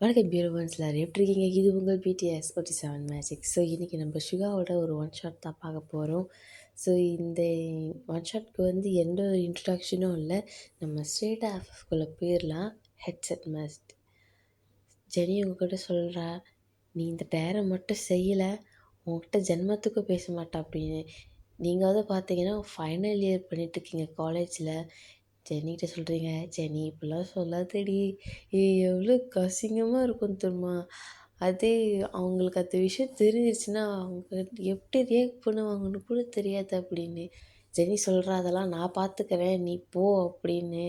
வணக்கம் பியூரோவன்ஸ் எல்லாரும் எப்படி இருக்கீங்க? இது உங்கள் பிடிஎஸ் 47 மேஜிக். ஸோ இன்றைக்கி நம்ம சுகாவோட ஒரு ஒன் ஷாட் தான் பார்க்க போகிறோம். ஸோ இந்த ஒன் ஷாட்க்கு எந்த ஒரு இன்ட்ரடக்ஷனும் இல்லை. நம்ம ஸ்ட்ரெயிட் ஆஃப்குள்ளே போயிடலாம். Headset must. ஜெனி உங்ககிட்ட சொல்கிறா, நீ இந்த டேரை மட்டும் செய்யலை உங்ககிட்ட ஜென்மத்துக்கும் பேச மாட்டா அப்படின்னு. நீங்கள் பார்த்தீங்கன்னா ஃபைனல் இயர் பண்ணிகிட்ருக்கீங்க காலேஜில். ஜெனிகிட்ட சொல்கிறீங்க, ஜெனி இப்படிலாம் சொல்லாதடி, எவ்வளோ அசிங்கமாக இருக்கும் தெரியுமா? அதே அவங்களுக்கு அந்த விஷயம் தெரிஞ்சிருச்சுன்னா அவங்க எப்படி ரியாக்ட் பண்ணுவாங்கன்னு கூட தெரியாது அப்படின்னு. ஜெனி சொல்கிறா, அதெல்லாம் நான் பார்த்துக்கிறேன் நீ போ அப்படின்னு.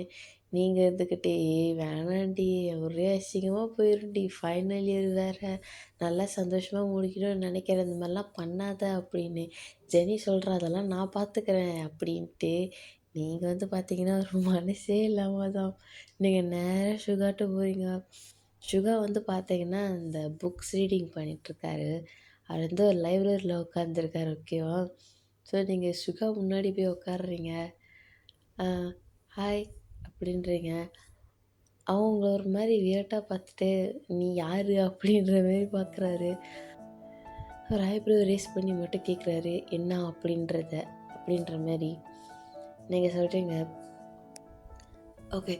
நீங்கள் இருந்துக்கிட்டே வேணாண்டி ஒரே அசிங்கமாக போயிரும்டி, ஃபைனல் இயர் வேறு, நல்லா சந்தோஷமாக முடிக்கணும்னு நினைக்கிறேன், இந்த மாதிரிலாம் பண்ணாத அப்படின்னு. ஜெனி சொல்கிறா, அதெல்லாம் நான் பார்த்துக்கிறேன் அப்படின்ட்டு. நீங்கள் பார்த்தீங்கன்னா ஒரு மனசே இல்லாமல் தான் நீங்கள் நேராக சுகாட்ட போகிறீங்க. சுகா பார்த்தீங்கன்னா இந்த புக்ஸ் ரீடிங் பண்ணிகிட்ருக்காரு. அவர் ஒரு லைப்ரரியில் உட்காந்துருக்காரு, ஓகேவா? ஸோ நீங்கள் சுகா முன்னாடி போய் உட்காடுறீங்க. ஹாய் அப்படின்றீங்க. அவங்க ஒரு மாதிரி வியர்ட்டாக பார்த்துட்டு, நீ யார் அப்படின்ற மாதிரி பார்க்குறாரு. ஒரு ஐப்ரோ ரேஸ் பண்ணி மட்டும் கேட்குறாரு, என்ன அப்படின்ற மாதிரி. நீங்கள் சொல்கிறீங்க, ஓகே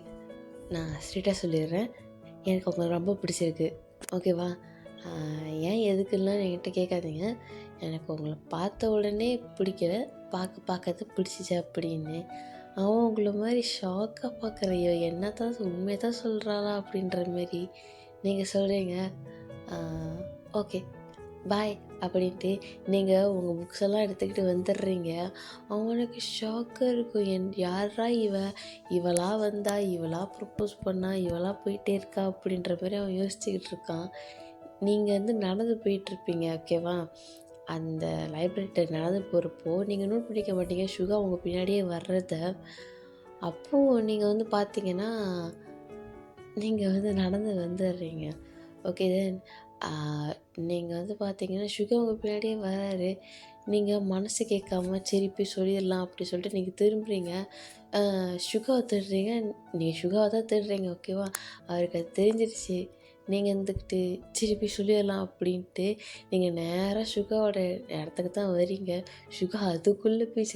நான் ஸ்ட்ரெயிட்டாக சொல்லிடுறேன், எனக்கு உங்களை ரொம்ப பிடிச்சிருக்கு, ஓகேவா? ஏன் எதுக்குலாம் என்கிட்ட கேட்காதீங்க. எனக்கு உங்களை பார்த்த உடனே பிடிக்கல, பார்க்கறது பிடிச்சிச்சு அப்படின்னு. அவன் உங்களை மாதிரி ஷாக்காக பார்க்குறையோ, என்ன தான் உண்மையை தான் சொல்கிறாளா அப்படின்ற மாரி. நீங்கள் சொல்கிறீங்க, ஓகே பாய் அப்படின்ட்டு நீங்கள் உங்கள் புக்ஸ் எல்லாம் எடுத்துக்கிட்டு வந்துடுறீங்க. அவனுக்கு ஷாக்காக இருக்கும், யாரா இவளா வந்தா, இவளா ப்ரப்போஸ் பண்ணா, இவளா போயிட்டே இருக்கா அப்படின்ற மாதிரி அவன் யோசிச்சுக்கிட்டு இருக்கான். நீங்கள் நடந்து போயிட்டுருப்பீங்க, ஓகேவா? அந்த லைப்ரரிட்ட நடந்து போகிறப்போ நீங்கள் நோட் பண்ணிக்க மாட்டீங்க சுகா உங்கள் பின்னாடியே வர்றத. அப்போது நீங்கள் பார்த்தீங்கன்னா நீங்கள் நடந்து வந்துடுறீங்க, ஓகே. தென் நீங்கள் பார்த்தீங்கன்னா சுகா உங்கள் பின்னாடியே வராரு. நீங்கள் மனசு கேட்காம சரி போய் சொல்லிடலாம் அப்படி சொல்லிட்டு நீங்கள் திரும்புகிறீங்க. சுகாவை தேடுறீங்க. நீங்கள் சுகாவை தான் தேடுறீங்க, ஓகேவா? அவருக்கு அது தெரிஞ்சிருச்சு. நீங்கள் இருந்துக்கிட்டு சரி போய் சொல்லிடலாம் அப்படின்ட்டு நீங்கள் நேராக சுகாவோட இடத்துக்கு தான் வரீங்க. சுகா அதுக்குள்ளே போய்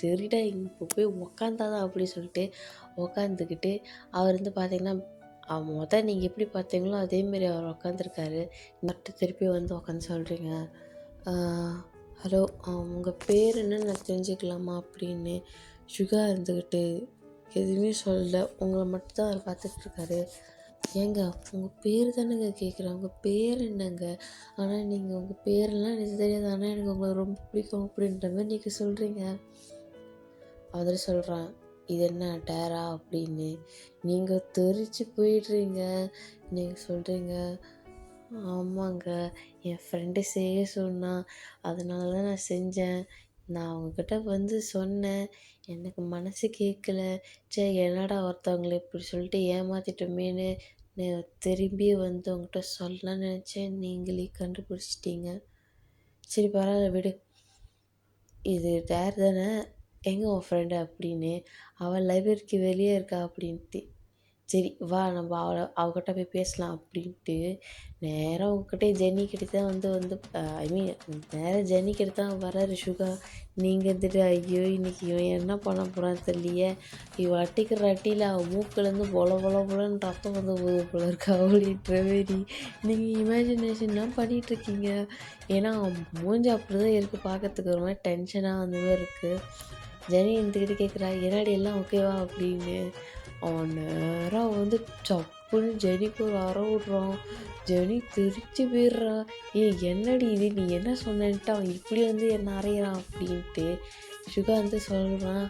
சரிடா இப்போ போய் உக்காந்தாதான் அப்படி சொல்லிட்டு உக்காந்துக்கிட்டு அவர் பார்த்தீங்கன்னா நீங்கள் எப்படி பார்த்தீங்களோ அதேமாரி அவர் உக்காந்துருக்காரு. மட்டும் திருப்பி உக்காந்து சொல்கிறீங்க, ஹலோ உங்கள் பேர் என்னன்னு நான் தெரிஞ்சுக்கலாமா அப்படின்னு. சுகா இருந்துக்கிட்டு எதுவுமே சொல்லலை, உங்களை மட்டும்தான் அவர் பார்த்துட்ருக்காரு. ஏங்க உங்கள் பேர் தானேங்க கேட்குறேன், உங்கள் பேர் என்னங்க? ஆனால் நீங்கள் உங்கள் பேரெல்லாம் எனக்கு தெரியாது, ஆனால் எனக்கு உங்களை ரொம்ப பிடிக்கும் அப்படின்ற மாதிரி நீங்கள் சொல்கிறீங்க. அவர் சொல்கிறான், இது என்ன டேரா அப்படின்னு. நீங்கள் தெரிச்சு போயிடுறீங்க. நீங்கள் சொல்கிறீங்க, ஆமாங்க என் ஃப்ரெண்டு செய்ய சொன்னான், அதனால தான் நான் செஞ்சேன். நான் அவங்கக்கிட்ட சொன்னேன், எனக்கு மனசு கேட்கல. என்னடா ஒருத்தவங்களை இப்படி சொல்லிட்டு ஏமாற்றிட்டோமேனு நான் திரும்பி உங்கள்கிட்ட சொல்லலான்னு நினச்சேன், நீங்களே கண்டுபிடிச்சிட்டிங்க. சரி பரவாயில்ல விடு, இது டேர் தானே, எங்கே உன் ஃப்ரெண்டு அப்படின்னு. அவள் லைப்ரரிக்கு வெளியே இருக்கா அப்படின்ட்டு. சரி வா நம்ம அவகிட்ட போய் பேசலாம் அப்படின்ட்டு நேராக உங்ககிட்டே ஜென்னிக்கிட்ட தான் ஐ மீன் நேராக ஜென்னிக்கிட்ட தான் வராரு சுகா. நீங்கள் இருந்துட்டு ஐயோ இன்றைக்கி இவன் என்ன பண்ண போகிறான்னு தெரியலையே, இவன் அட்டிக்கிற அட்டியில் அவன் மூக்கிலேருந்து பொலன்னு ரத்தம் போகுது போல இருக்கா அப்படின்ற மாரி நீங்கள் இமேஜினேஷன்லாம் பண்ணிகிட்ருக்கீங்க. ஏன்னா மூஞ்சி அப்படி தான் இருக்குது, பார்க்கறதுக்கு ஒரு மாதிரி டென்ஷனாக அந்த மாதிரி இருக்குது. ஜெனி இருந்துக்கிட்டு கேட்குறா, என்னடி எல்லாம் ஓகேவா அப்படின்னு. அவன் நேராக சப்புன்னு ஜெனிக்கு ஒரு அற விட்றான். ஜெனி திருச்சி போயிடுறா. என்னடி இது, நீ என்ன சொன்னேன்ட்டு அவன் இப்படி என்ன அறையிறான் அப்படின்ட்டு. சுகா சொல்கிறான்,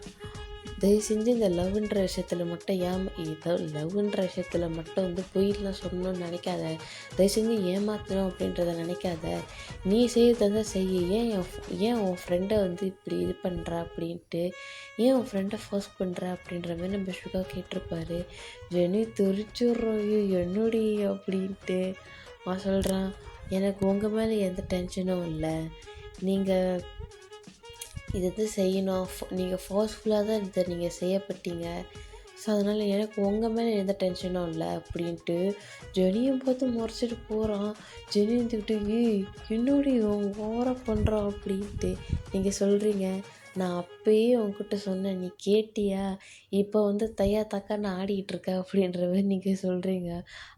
தயவு செஞ்சு இந்த லவ்ன்ற விஷயத்தில் மட்டும் லவ்ன்ற விஷயத்தில் மட்டும் பொய்லாம் சொல்லணும்னு நினைக்காத, தயவு செஞ்சு ஏமாற்றணும் அப்படின்றத நினைக்காத, நீ செய்ய செய்ய. ஏன் உன் ஃப்ரெண்டை இப்படி இது பண்ணுற அப்படின்ட்டு, ஏன் உன் ஃப்ரெண்டை ஃபோர்ஸ் பண்ணுற அப்படின்ற மாதிரி நம்ம சுகா கேட்டிருப்பாரு. ஜெனி தெரிச்சுட்றோம், என்னடி அப்படின்ட்டு. அவன் சொல்கிறான், எனக்கு உங்கள் மேலே எந்த டென்ஷனும் இல்லை, நீங்கள் இது செய்யணும், நீங்கள் ஃபோர்ஸ்ஃபுல்லாக தான் நீங்கள் செய்யப்பட்டீங்க. ஸோ அதனால் எனக்கு உங்கள் மேலே எந்த டென்ஷனும் இல்லை அப்படின்ட்டு ஜெனியும் பார்த்து முறைச்சிட்டு போகிறான். ஜெனி வந்துக்கிட்டு ஏய் என்னடி இவன் ஓவராக பண்ணுறான் அப்படின்ட்டு. நீங்கள் சொல்கிறீங்க நான் அப்பயே உன்கிட்ட சொன்னேன் நீ கேட்டியா, இப்போ வந்து தையா தக்கான்னு ஆடிக்கிட்டு இருக்க அப்படின்ற மாதிரி நீங்கள் சொல்கிறீங்க.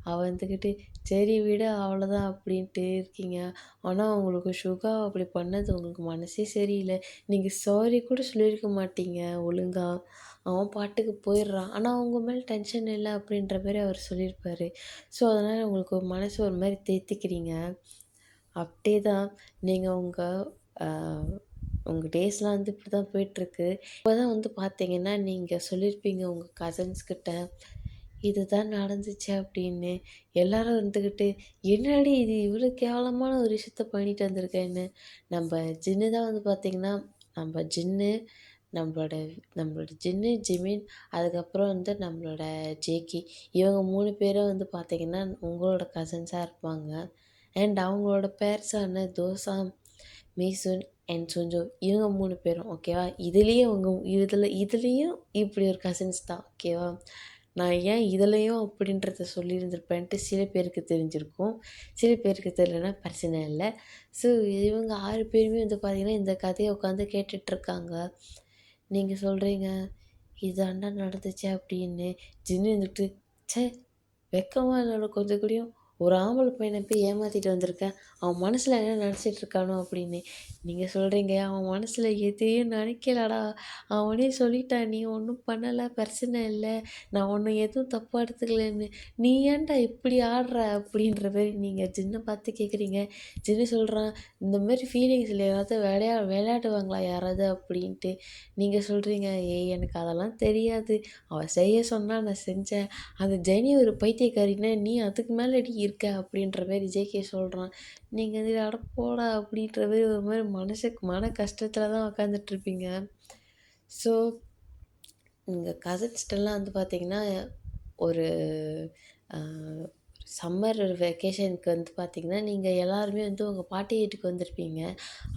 அவள் வந்துக்கிட்டு சரி விடு அவ்வளோதான் அப்படின்ட்டு இருக்கீங்க. ஆனால் உங்களுக்கு சுகா அப்படி பண்ணது உங்களுக்கு மனசே சரியில்லை. நீங்கள் சாரி கூட சொல்லியிருக்க மாட்டீங்க ஒழுங்கா. அவன் பாட்டுக்கு போயிடுறான். ஆனால் அவங்க மேலே டென்ஷன் இல்லை அப்படின்ற மாரி அவர் சொல்லியிருப்பாரு. ஸோ அதனால் உங்களுக்கு ஒரு மனசு ஒரு மாதிரி தேத்திக்கிறீங்க. அப்படியே தான் நீங்கள் உங்கள் டேஸ்லாம் வந்து இப்படி தான் போயிட்டுருக்கு. இப்போ தான் வந்து பார்த்தீங்கன்னா நீங்கள் சொல்லியிருப்பீங்க உங்கள் கசின்ஸ்கிட்ட இதுதான் நடந்துச்சு அப்படின்னு. எல்லாரும் வந்துக்கிட்டு என்னடி இது இவ்வளோ கேவலமான ஒரு விஷயத்த பண்ணிட்டு வந்திருக்கேன்னு. நம்ம ஜின்னு தான் வந்து பார்த்தீங்கன்னா நம்ம ஜின்னு நம்மளோட நம்மளோட ஜின்னு, ஜிமின் அதுக்கப்புறம் வந்து நம்மளோட ஜேகி. இவங்க 3 பேரும் வந்து பார்த்திங்கன்னா உங்களோட கசின்ஸாக இருப்பாங்க. அண்ட் அவங்களோட பேர்ஸான தோசாம், மீசுன் அண்ட் சுஞ்சு இவங்க 3 பேரும் ஓகேவா. இதுலேயும் இப்படி ஒரு கசின்ஸ் தான் ஓகேவா. நான் ஏன் இதுலேயும் அப்படின்றத சொல்லியிருந்திருப்பேன்ட்டு சில பேருக்கு தெரிஞ்சிருக்கும். சில பேருக்கு தெரியலனா பிரச்சனை இல்லை. ஸோ இவங்க 6 பேருமே வந்து பார்த்திங்கன்னா இந்த கதையை உட்காந்து கேட்டுட்ருக்காங்க. நீங்கள் சொல்கிறீங்க இதாண்டா நடந்துச்சு அப்படின்னு. ஜின்னு இருந்துட்டு ச்சே வெக்கமா இல்லைடா கொஞ்சம் கூடயும். ஒரு ஆம்பளை பையனை போய் ஏமாற்றிட்டு வந்திருக்கேன். அவன் மனசில் என்ன நினச்சிட்டு இருக்கானோ அப்படின்னு. நீங்கள் சொல்கிறீங்க அவன் மனசில் எதையும் நினைக்கலடா. அவனே சொல்லிட்டான் நீ ஒன்றும் பண்ணலை பிரச்சனை இல்லை. நான் ஒன்றும் எதுவும் தப்பாக எடுத்துக்கலன்னு. நீ ஏன்டா இப்படி ஆடுற அப்படின்ற மாரி நீங்கள் ஜின்னை பார்த்து கேட்குறீங்க. ஜின்னு சொல்கிறான் இந்த மாதிரி ஃபீலிங்ஸில் யாராவது விளையாடுவாங்களா யாராவது அப்படின்ட்டு. நீங்கள் சொல்கிறீங்க ஏய் எனக்கு அதெல்லாம் தெரியாது. அவள் செய்ய சொன்னால் நான் செஞ்சேன். அந்த ஜெனி ஒரு பைத்தியக்காரின்னா நீ அதுக்கு மேலடி இருக்க அப்படின்ற மாரி ஜேகே சொல்கிறான். நீங்கள் வந்து அட போடா அப்படின்ற மாரி ஒரு மாதிரி மன கஷ்டத்தில் தான் உக்காந்துட்ருப்பீங்க. ஸோ இங்கே கசின்ஸ்டெல்லாம் வந்து பார்த்திங்கன்னா ஒரு சம்மர் வெக்கேஷனுக்கு வந்து பார்த்திங்கன்னா நீங்கள் எல்லாருமே வந்து உங்கள் பாட்டி வீட்டுக்கு வந்திருப்பீங்க.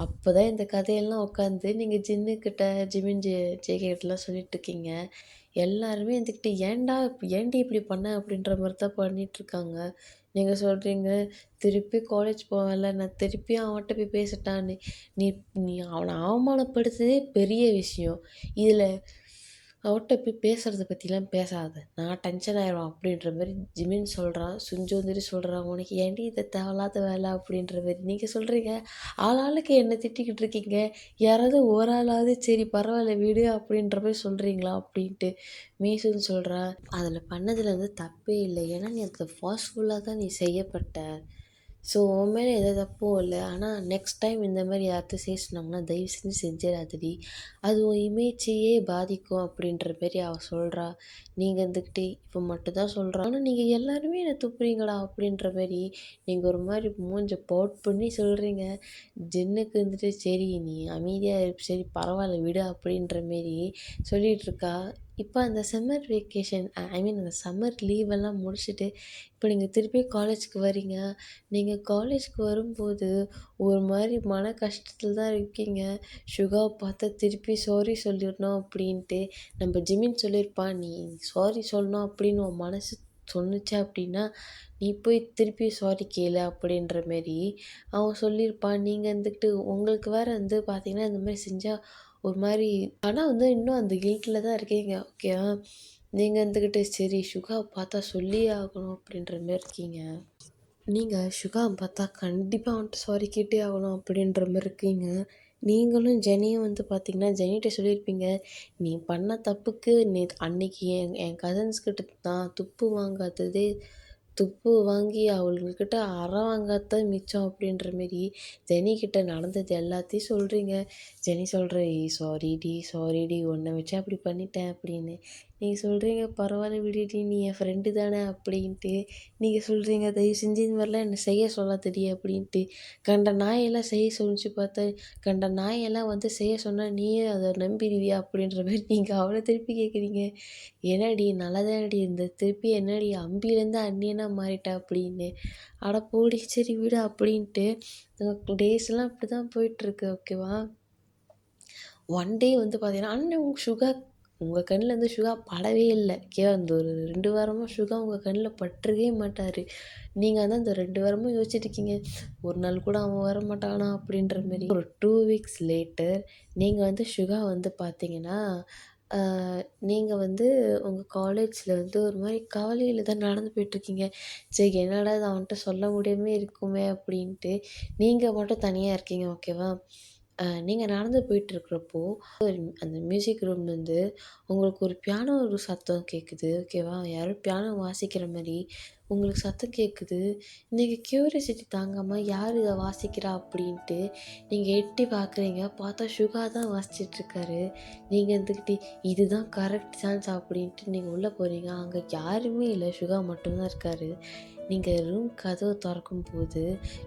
அப்போ தான் இந்த கதையெல்லாம் உட்காந்து நீங்கள் ஜின்னுக்கிட்ட ஜிமின் ஜேகே கிட்டலாம் சொல்லிகிட்ருக்கீங்க. எல்லாருமே இருந்துக்கிட்டு ஏன்டி இப்படி பண்ண அப்படின்ற மாதிரி தான் பண்ணிகிட்ருக்காங்க. நீங்கள் சொல்கிறீங்க திருப்பி காலேஜ் போவேன்ல நான் திருப்பியும் அவன்கிட்ட போய் பேசிட்டான்னு. நீ நீ அவனை அவமானப்படுத்துறதே பெரிய விஷயம். இதில் அவன்கிட்ட போய் பேசுகிறத பற்றிலாம் பேசாத நான் டென்ஷன் ஆயிடுவேன் அப்படின்ற மாதிரி ஜிமின் சொல்கிறான். சுஞ்சு வந்துட்டு சொல்கிறான் உனக்கு ஏன்டி இதை தேவையில்லாத வேலை அப்படின்ற மாதிரி. நீங்கள் சொல்கிறீங்க ஆளாளுக்கு என்ன திட்டிக்கிட்டு இருக்கீங்க. யாராவது ஒரு ஆளாவது சரி பரவாயில்ல விடு அப்படின்ற மாதிரி சொல்கிறீங்களா அப்படின்ட்டு. மீசுன்னு சொல்கிறா அதில் பண்ணதில் வந்து தப்பே இல்லை. ஏன்னா நீ அதில் ஃபாஸ்ட்ஃபுல்லாக தான் நீ செய்யப்பட்ட. ஸோ உன் மேலே எந்த தப்பும் இல்லை. ஆனால் நெக்ஸ்ட் டைம் இந்த மாதிரி யார்கிட்ட செய்ய சொன்னாங்கன்னா தயவு செஞ்சு செஞ்சிடாதடி. அது உன் இமேஜையே பாதிக்கும் அப்படின்ற மாரி அவள் சொல்கிறா. நீங்கள் இருந்துக்கிட்டு இப்போ மட்டும் தான் சொல்கிறா. ஆனால் நீங்கள் எல்லாருமே என்னை துப்புறீங்களா அப்படின்ற மாரி நீங்கள் ஒரு மாதிரி மூஞ்ச பவுட் பண்ணி சொல்கிறீங்க. ஜின்னுக்கு வந்துட்டு சரி நீ அமைதியாக இரு சரி பரவாயில்ல விடு அப்படின்ற மாரி சொல்லிகிட்ருக்கா. இப்போ அந்த சம்மர் வெக்கேஷன் ஐ மீன் அந்த சம்மர் லீவெல்லாம் முடிச்சுட்டு இப்போ நீங்கள் திருப்பி காலேஜுக்கு வரீங்க. நீங்கள் காலேஜுக்கு வரும்போது ஒரு மாதிரி மன கஷ்டத்தில் தான் இருக்கீங்க. சுகாவை பார்த்தா திருப்பி சாரி சொல்லிடணும் அப்படின்ட்டு நம்ம ஜிமின் சொல்லியிருப்பான் நீ சாரி சொல்லணும் அப்படின்னு உன் மனசு சொன்னுச்சு அப்படின்னா நீ போய் திருப்பி சாரி கேளு அப்படின்ற மாரி அவன் சொல்லியிருப்பான். நீங்கள் வந்துட்டு உங்களுக்கு வேறு வந்து பார்த்தீங்கன்னா இந்த மாதிரி செஞ்சால் ஒரு மாதிரி ஆனால் வந்து இன்னும் அந்த கில்ட்டில் தான் இருக்கீங்க ஓகேவா. நீங்கள் வந்துக்கிட்டு சரி சுகாவை பார்த்தா சொல்லியே ஆகணும் அப்படின்ற மாரி இருக்கீங்க. நீங்கள் சுகாவை பார்த்தா கண்டிப்பாக அவன்கிட்ட சாரி கேட்டே ஆகணும் அப்படின்ற மாரி இருக்கீங்க. நீங்களும் ஜெனியும் வந்து பார்த்தீங்கன்னா ஜெனிகிட்ட சொல்லியிருப்பீங்க நீ பண்ண தப்புக்கு நீ அன்னைக்கு என் என் கசின்ஸ்கிட்ட நான் துப்பு வாங்காததே துப்பு வாங்கி அவளுங்கக்கிட்ட அறை வாங்காதான் மிச்சம் அப்படின்ற மாரி ஜெனிக்கிட்ட நடந்தது எல்லாத்தையும் சொல்கிறீங்க. ஜெனி சொல்கிற சாரிடி உன்னை வச்சு அப்படி பண்ணிட்டேன் அப்படின்னு. நீங்கள் சொல்கிறீங்க பரவாயில்ல விடுடி நீ என் ஃப்ரெண்டு தானே அப்படின்ட்டு. நீங்கள் சொல்கிறீங்க தயவு செஞ்சு இந்த மாதிரிலாம் என்னை செய்ய சொல்லாதடி அப்படின்ட்டு. கண்ட நாயெல்லாம் செய்ய சொல்லிச்சு பார்த்தா கண்ட நாயெல்லாம் வந்து செய்ய சொன்னால் நீயே அதை நம்பிடுவியா அப்படின்ற மாதிரி நீங்கள் அவளை திருப்பி கேட்குறீங்க. என்னடி நல்லதானடி இந்த திருப்பி என்னடி அம்பிலேருந்து அந்நியனாக மாறிட்டா அப்படின்னு. அட போடி சரி விடு அப்படின்ட்டு டேஸ்லாம் அப்படி தான் போயிட்டுருக்கு ஓகேவா. ஒன் டே வந்து பார்த்தீங்கன்னா அண்ணன் சுகா உங்கள் கண்ணில் சுகா படவே இல்லை. ஓகேவா? இந்த ஒரு 2 வாரமாக சுகா உங்கள் கண்ணில் பட்டுருக்கவே மாட்டார். நீங்கள் வந்து அந்த 2 வாரமும் யோசிச்சுட்டு இருக்கீங்க, ஒரு நாள் கூட அவன் வரமாட்டானா அப்படின்ற மாரி. ஒரு 2 வீக்ஸ் லேட்டர் நீங்கள் வந்து சுகா வந்து பார்த்தீங்கன்னா, நீங்கள் வந்து உங்கள் காலேஜில் வந்து ஒரு மாதிரி கவலையில் தான் நடந்து போயிட்டுருக்கீங்க. சரி என்னடா இது அவன்கிட்ட சொல்ல முடியாம இருக்குமே அப்படின்ட்டு, நீங்கள் மட்டும் தனியாக இருக்கீங்க. ஓகேவா? நீங்கள் நடந்து போயிட்டுருக்கிறப்போ, அந்த மியூசிக் ரூம்லேருந்து உங்களுக்கு ஒரு பியானோ ஒரு சத்தம் கேட்குது. ஓகேவா? யாரோ பியானோ வாசிக்கிற மாரி உங்களுக்கு சத்தம் கேட்குது. நீங்க க்யூரியாசிட்டி தாங்காம யார் இத வாசிக்கிறா அப்படின்ட்டு நீங்க எட்டி பார்க்குறீங்க. பார்த்தா சுகா தான் வாசிச்சிட்ருக்காரு. நீங்க இருந்துக்கிட்டு இதுதான் கரெக்ட் சான்ஸ் அப்படின்ட்டு நீங்க உள்ள போறீங்க. அங்க யாருமே இல்ல. சுகா மட்டும் தான் இருக்காரு. நீங்க ரூம் கதவு தொறக்கும்போது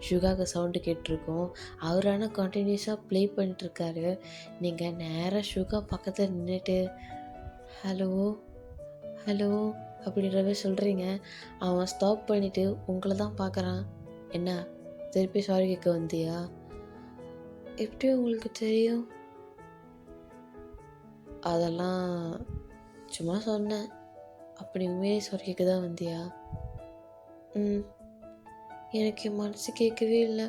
சுகாக்கு சவுண்டு கேட்டுருக்கும். அவர் ஆனா கன்டினியூஸா ப்ளே பண்ணிட்டுருக்காரு. நீங்க நேரா சுகா பக்கத்துல நின்னுட்டு, "ஹலோ, ஹலோ" அப்படின்ற மாரி சொல்கிறீங்க. அவன் ஸ்டாப் பண்ணிவிட்டு உங்கள தான் பார்க்குறான். "என்ன திருப்பி சாரி கேட்க வந்தியா? எப்படி உங்களுக்கு தெரியும்?" "அதெல்லாம் சும்மா சொன்னேன். அப்படி உண்மையிலே சாரி கேட்க தான் வந்தியா?" "ம். எனக்கு என் மனசு கேட்கவே இல்ல.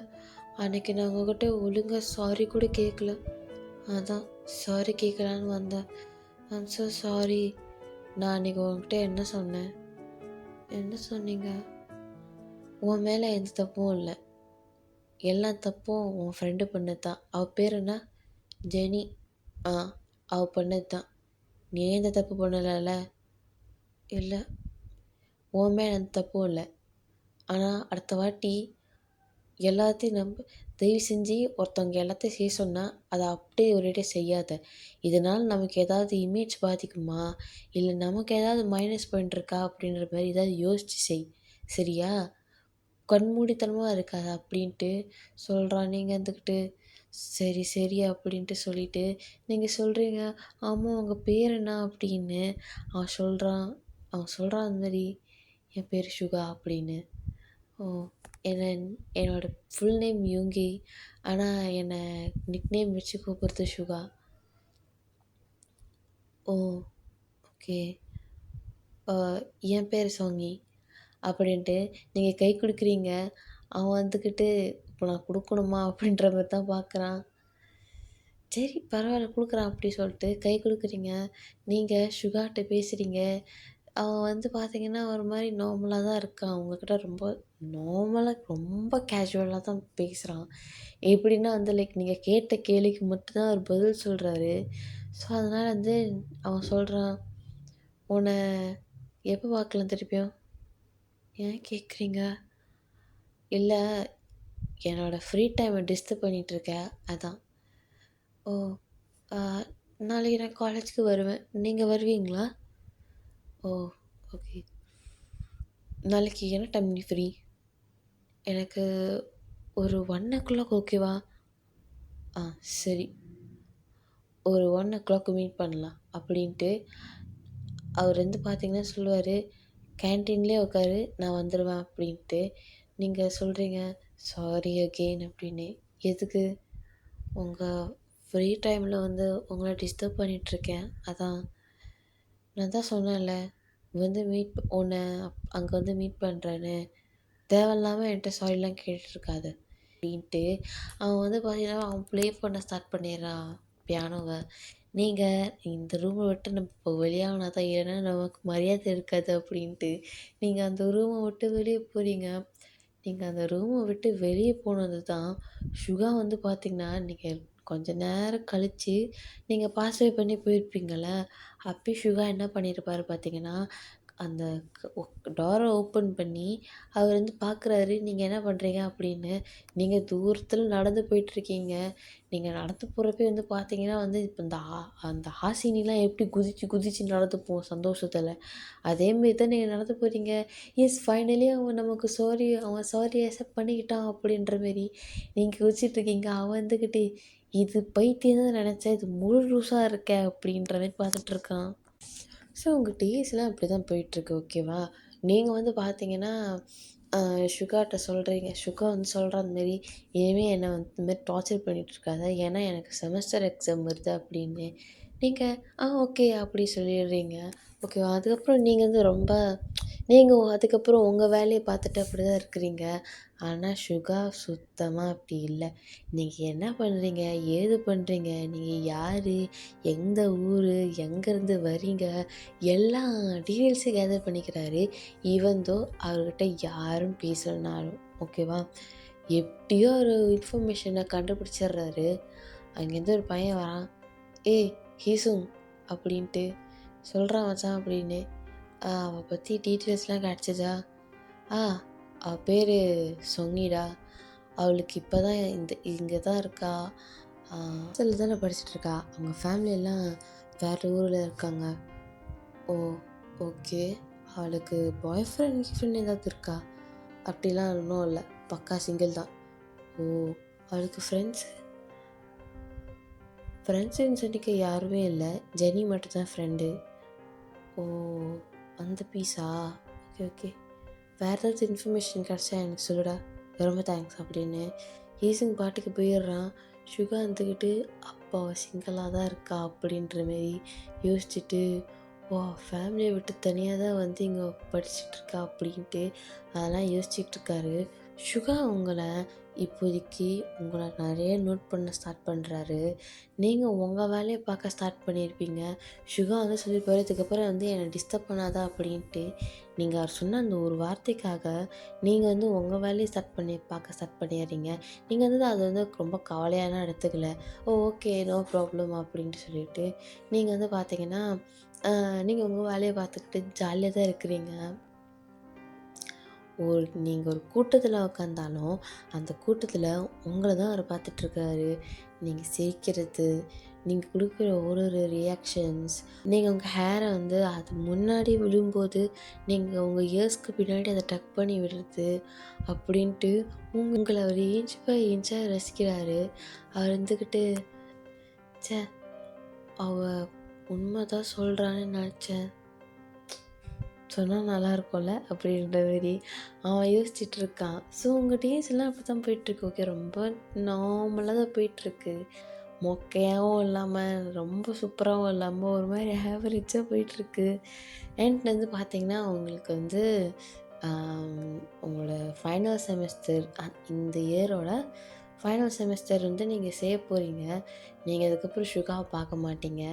அன்னைக்கு நான் உங்ககிட்ட ஒழுங்கா சாரி கூட கேட்கல. அதான் சாரி கேட்கலான்னு வந்தேன். I'm so sorry." "நான் அன்னைக்கு உங்ககிட்ட என்ன சொன்னேன்?" "என்ன சொன்னீங்க?" "உன் மேலே எந்த தப்பும் இல்ல. எல்லா தப்பும் உன் ஃப்ரெண்டு பண்ணது தான். அவ பேர் என்ன?" "ஜெனி." "ஆ, அவ பண்ணது தான். நீ எந்த தப்பு பண்ணலல்ல?" "இல்ல." "உன் மேலே எந்த தப்பும் இல்ல. ஆனா அடுத்த வாட்டி எல்லாத்தையும் தயவு செஞ்சு ஒருத்தவங்க எல்லாத்தையும் செய்ய சொன்னா, அத அப்படியே ஒரேடியா செய்யாத. இதனால நமக்கு ஏதாவது இமேஜ் பாதிக்குமா? இல்ல நமக்கு ஏதாவது மைனஸ் பாயிண்ட் இருக்கா? அப்படின்ற மாரி ஏதாவது யோசிச்சு செய். சரியா? கண்மூடித்தனமா இருக்காத." அப்படின்ட்டு சொல்றான். நீங்க இருந்துக்கிட்டு, "சரி, சரி" அப்படின்ட்டு சொல்லிட்டு, நீங்க சொல்றீங்க, "ஆமா உங்க பேர் என்ன?" அப்படின்னு. அவன் சொல்றான் அந்த மாரி, "என் பேரு சுகா" அப்படின்னு. "ஓ! என்ன என்னோட ஃபுல் நேம் யூங்கி. ஆனா என்ன நிக்நேம் வச்சு கூப்பிடுறது சுகா." "ஓ! ஓகே. அ என் பேரு சோங்கி." அப்படின்ட்டு நீங்க கை குடுக்குறீங்க. அவன் வந்துக்கிட்டு, "இப்போ நான் குடுக்கணுமா?" அப்படின்ற மாரி தான் பார்க்குறான். சரி பரவாயில்ல குடுக்குறான் அப்படி சொல்லிட்டு கை குடுக்குறீங்க. நீங்க சுகாட்ட பேசுறீங்க. அவன் வந்து பார்த்தீங்கன்னா, ஒரு மாரி நார்மலா தான் இருக்கான். உங்ககிட்ட ரொம்ப நார்மலா ரொம்ப கேஷுவலா தான் பேசுறான். எப்படின்னா வந்து லைக் நீங்க கேட்ட கேள்விக்கு மட்டும் தான் அவர் பதில் சொல்றாரு. ஸோ, அதனால வந்து அவன் சொல்றான், "உன்ன எப்போ பார்க்கலாம் திருப்பியும்?" "ஏன் கேட்குறீங்க?" "இல்ல, என்னோட ஃப்ரீ டைம டிஸ்டர்ப் பண்ணிட்டுருக்க, அதான்." "ஓ! ஆ நாளைக்கு நான் காலேஜுக்கு வருவேன். நீங்க வருவீங்களா?" "ஓ! ஓகே. நாளைக்கு என்ன டைம் நீ ஃப்ரீ?" "எனக்கு ஒரு 1:00 ஓகேவா?" "ஆ சரி. ஒரு 1:00 மீட் பண்ணலாம்." அப்படின்ட்டு அவர் வந்து பார்த்தீங்கன்னா சொல்லுவாரு, "கேன்டீன்லேயே உட்காரு, நான் வந்துருவேன்." அப்படின்ட்டு. நீங்க சொல்றீங்க, "சாரி அகெயின்" அப்படின்னு. "எதுக்கு?" "உங்க ஃப்ரீ டைமில வந்து உங்கள டிஸ்டர்ப் பண்ணிட்டுருக்கேன், அதான்." "நான் தான் சொன்னேன்ல, வந்து உன்ன அங்க வந்து மீட் பண்றேன்னு. தேவையில்லாம என்ட்ட சாரிலாம் கேட்டுட்ருக்காத." அப்படின்ட்டு அவன் வந்து பார்த்தீங்கன்னா, அவன் ப்ளே பண்ண ஸ்டார்ட் பண்ணிடுறான் பியானோவ. நீங்க இந்த ரூம விட்டு நம்ம இப்போ வெளியாகுனா தான், இல்லைன்னா நமக்கு மரியாதை இருக்காது அப்படின்ட்டு, நீங்க அந்த ரூம விட்டு வெளிய போறீங்க. நீங்க அந்த ரூம விட்டு வெளிய போனது தான், சுகா வந்து பார்த்தீங்கன்னா, நீங்க கொஞ்ச நேரம் கழிச்சு நீங்க பாஸ் பண்ணி போயிருப்பீங்கள்ல, அப்பயும் சுகா என்ன பண்ணியிருப்பாரு பார்த்தீங்கன்னா, அந்த டோர ஓப்பன் பண்ணி அவர் வந்து பார்க்குறாரு, நீங்க என்ன பண்ணுறீங்க அப்படின்னு. நீங்க தூரத்தில நடந்து போயிட்டுருக்கீங்க. நீங்க நடந்து போகிறப்பயே வந்து பார்த்தீங்கன்னா வந்து, இப்ப அந்த ஹாசினிலாம் எப்படி குதிச்சு குதிச்சு நடந்து போகும் சந்தோஷத்தில, அதேமாரி தான் நீங்க நடந்து போறீங்க. எஸ் ஃபைனலி அவன் சாரி அக்செப்ட் பண்ணிக்கிட்டான் அப்படின்ற மாரி நீங்க குதிச்சிட்ருக்கீங்க. அவன் வந்துக்கிட்டு, "இது பைத்தியம் தான் நெனச்சேன். இது முழு லூஸா இருக்க" அப்படின்ற மாரி பார்த்துட்ருக்கான். ஸோ உங்க டேஸ்லாம் இப்படி தான் போயிட்டுருக்கு. ஓகேவா? நீங்க வந்து பார்த்தீங்கன்னா, அ சுகாட்ட சொல்றீங்க. சுகா வந்து சொல்றா இந்த மாரி, "இனிமே என்ன வந்து இந்த மாரி டார்ச்சர் பண்ணிட்டுருக்காத. ஏன்னா எனக்கு செமஸ்டர் எக்ஸாம் வருது" அப்படின்னு. நீங்க ஓகே அப்படி சொல்லிடுறீங்க. ஓகேவா. அதுக்கப்புறம் நீங்க வந்து ரொம்ப நீங்க அதுக்கப்புறம் உங்க வேலைய பார்த்துட்டு அப்படிதான் இருக்கிறீங்க. ஆனா சுகா சுத்தமா அப்படி இல்ல. நீங்க என்ன பண்றீங்க? ஏது பண்றீங்க? நீங்க யாரு? எந்த ஊரு? எங்கேருந்து வரீங்க? எல்லா டீட்டெயில்ஸையும் கேதர் பண்ணிக்கிறாரு. ஈவன் தோ அவர்கிட்ட யாரும் பேசலனாலும். ஓகேவா. எப்படியோ ஒரு இன்ஃபர்மேஷன கண்டுபிடிச்சிடுறாரு. அங்கேருந்து ஒரு பையன் வரான். "ஏய் ஹீசுங்" அப்படின்ட்டு சொல்கிறான் மச்சான் அப்படின்னு. அவ பற்றி டீட்டெயில்ஸ்லாம் கிடச்சிதா? ஆ அவ பேர் சொங்கிடா. அவளுக்கு இப்போ தான் இங்கே தான் இருக்கா. ஹாஸ்டலில் தானே படிச்சுட்ருக்கா. அவங்க ஃபேமிலி எல்லாம் வேறு ஊரில் இருக்காங்க. ஓ ஓகே. அவளுக்கு பாய் ஃப்ரெண்ட் ஃப்ரெண்ட் ஏதாவது இருக்கா? அப்படிலாம் ஒன்றும் இல்லை. பக்கா சிங்கிள் தான். ஓ அவளுக்கு ஃப்ரெண்ட்ஸுன்னு சொல்லிக்க யாருமே இல்லை. ஜெனி மட்டும் தான் ஃப்ரெண்டு. ஓ அந்த பீஸா? Okay okay. வேறு ஏதாச்சும் இன்ஃபர்மேஷன் கிடச்சா எனக்கு சொல்லுடா. ரொம்ப தேங்க்ஸ் அப்படின்னு ஈசன் பாட்டுக்கு போயிடுறான். சுகா இருந்துக்கிட்டு அப்பா சிங்கிளாக தான் இருக்கா அப்படின்ற மாரி யோசிச்சுட்டு, வா ஃபேமிலியை விட்டு தனியாக தான் வந்து இங்கே படிச்சுட்ருக்கா அப்படின்ட்டு அதெல்லாம் யோசிச்சுட்டு இருக்காரு. சுகா இப்போதைக்கு உங்களை நிறைய நோட் பண்ண ஸ்டார்ட் பண்ணுறாரு. நீங்கள் உங்கள் வேலையை பார்க்க ஸ்டார்ட் பண்ணியிருப்பீங்க. சுகா வந்து சொல்லியிருப்பாரு, இதுக்கப்புறம் வந்து என்னை டிஸ்டர்ப் பண்ணாதா அப்படின்ட்டு. நீங்கள் அவர் சொன்ன அந்த ஒரு வார்த்தைக்காக நீங்கள் வந்து உங்கள் வேலையை பார்க்க ஸ்டார்ட் பண்ணிடுறீங்க. நீங்கள் வந்து அது வந்து ரொம்ப கவலையாலாம் எடுத்துக்கல. ஓகே நோ ப்ராப்ளம் அப்படின்ட்டு சொல்லிட்டு நீங்கள் வந்து பார்த்தீங்கன்னா நீங்கள் உங்கள் வேலையை பார்த்துக்கிட்டு ஜாலியாக தான் இருக்கிறீங்க. நீங்கள் ஒரு கூட்டத்தில் உக்காந்தாலும் அந்த கூட்டத்தில் உங்களை தான் அவர் பார்த்துட்ருக்காரு. நீங்கள் சிரிக்கிறது, நீங்கள் கொடுக்குற ஒரு ஒரு ரியாக்ஷன்ஸ், நீங்கள் உங்கள் ஹேரை வந்து அது முன்னாடி விழும்போது நீங்கள் உங்கள் இயர்ஸ்க்கு பின்னாடி அதை டக் பண்ணி விடுறது அப்படின்ட்டு உங்களை அவர் இன்ச் பை இன்ச்சாக ரசிக்கிறாரு. அவர் இருந்துக்கிட்டு ச்சே அவ உண்மை தான் சொல்கிறான்னு நினச்சேன், சொன்னால் நல்லா இருக்கும்ல அப்படின்ற மாரி அவன் யோசிச்சுட்டு இருக்கான். ஸோ உங்கள் டேஸ் எல்லாம் அப்படி தான் போயிட்டுருக்கு. ஓகே ரொம்ப நார்மலாக தான் போயிட்டுருக்கு. மொக்கையாகவும் இல்லாமல் ரொம்ப சூப்பராகவும் இல்லாமல் ஒரு மாதிரி ஆவரேஜாக போயிட்டுருக்கு. அண்ட் வந்து பார்த்திங்கன்னா உங்களுக்கு வந்து உங்களோட ஃபைனல் செமஸ்டர் இந்த இயரோட ஃபைனல் செமஸ்டர் வந்து நீங்கள் செய்ய போகிறீங்க. நீங்கள் அதுக்கப்புறம் சுகாவை பார்க்க மாட்டீங்க.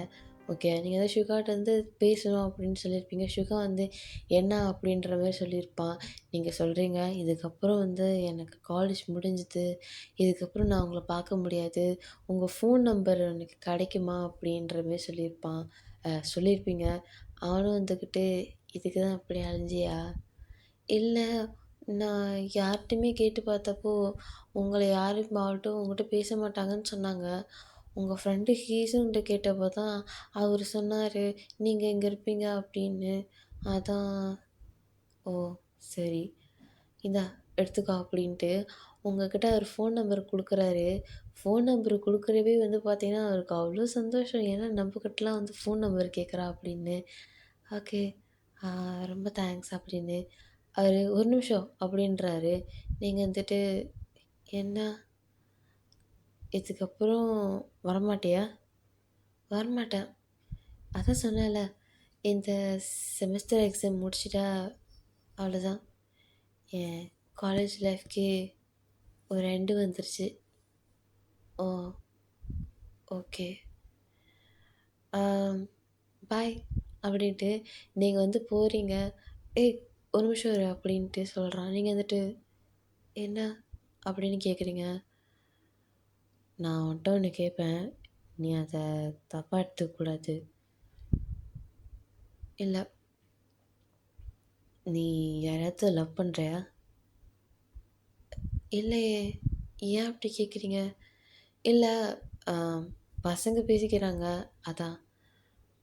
ஓகே. நீங்கள் வந்து சுகாட்ட வந்து பேசணும் அப்படின்னு சொல்லியிருப்பீங்க. சுகா வந்து என்ன அப்படின்ற மாதிரி சொல்லியிருப்பான். நீங்கள் சொல்கிறீங்க, இதுக்கப்புறம் வந்து எனக்கு காலேஜ் முடிஞ்சுது. இதுக்கப்புறம் நான் உங்கள பார்க்க முடியாது. உங்கள் ஃபோன் நம்பர் எனக்கு கிடைக்குமா அப்படின்ற மாரி சொல்லியிருப்பீங்க. அவனும் வந்துக்கிட்டு இதுக்கு தான் இப்படி அலைஞ்சியா? இல்ல, நான் யார்கிட்டயுமே கேட்டு பார்த்தப்போ, உங்கள யாருமாவட்டும் உங்ககிட்ட பேச மாட்டாங்கன்னு சொன்னாங்க. உங்க ஃப்ரெண்டு ஹீஸுன்ட்ட கேட்டப்போ தான் அவரு சொன்னாரு, நீங்க இங்க இருப்பீங்க அப்படின்னு. அதான் ஓ! சரி. இந்தா எடுத்துக்கோ அப்படின்ட்டு உங்ககிட்ட அவர் ஃபோன் நம்பர் குடுக்குறாரு. ஃபோன் நம்பர் குடுக்குறவே வந்து பார்த்தீங்கன்னா, அவருக்கு அவ்வளோ சந்தோஷம். ஏன்னா நம்மகிட்டலாம் வந்து ஃபோன் நம்பர் கேட்குறா அப்படின்னு. ஓகே. ஆ ரொம்ப தேங்க்ஸ் அப்படின்னு. அவரு "ஒரு நிமிஷம்" அப்படின்றாரு. நீங்க வந்துட்டு, "என்ன? இதுக்கப்புறம் வரமாட்டியா?" "வரமாட்டேன். அதான் சொன்னேன்ல, இந்த செமஸ்டர் எக்ஸாம் முடிச்சுட்டா அவ்வளோதான். என் காலேஜ் லைஃப்‌க்கே ஒரு எண்டு வந்துருச்சு." "ஓ! ஓகே. பாய்" அப்படின்ட்டு நீங்க வந்து போறீங்க. "ஏய் ஒரு நிமிஷம் இரு" அப்படின்ட்டு சொல்றான். நீங்க வந்துட்டு, "என்ன?" அப்படின்னு கேட்குறீங்க. "நான் உன்ட்ட ஒண்ணு கேட்பேன். நீ அத தப்பா எடுத்துக்கக்கூடாது." "இல்ல." "நீ யாரையாவது லவ் பண்றியா?" "இல்லையே." "ஏன் அப்படி கேட்குறீங்க?" "இல்ல, அ பசங்க பேசிக்கிறாங்க, அதான்."